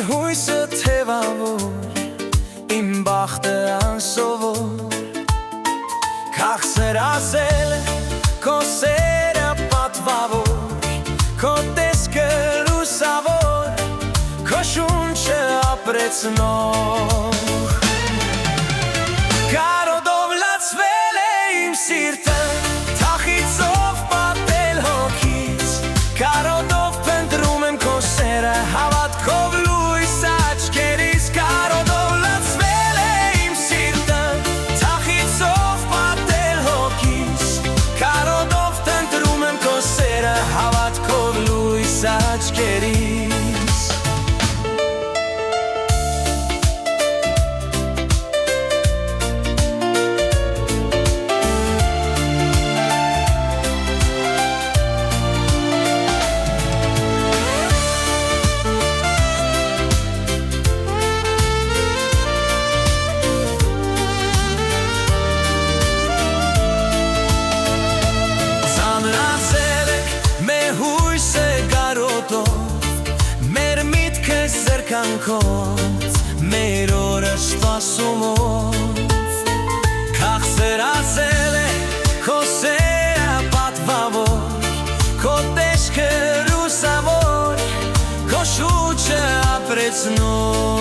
հույսը թևավոր, իմ բախտը անսովոր, քաղցր ասել քո սերը պատվավոր, քո տեսքը լուսավոր, քո շունչը ապրեցնող։ Կարոտով լացվել է իմ սիրտը, թախիծով պատել հոգից, կարոտով փնտրում եմ քո սերը, հավատքով լույս աչքերիս, կարոտով լացվել է իմ սիրտը, թախիծով պատել հոգից, կարոտով փնտրում եմ քո սերը, հավատքով լույս աչքերիս։ Մեր միտքը զրկանքով, մեր օրը սպասումով, քաղցր ասել է քո սերը պատվավոր, քո տեսքը լուսավոր, քո շունչը ապրեցնող։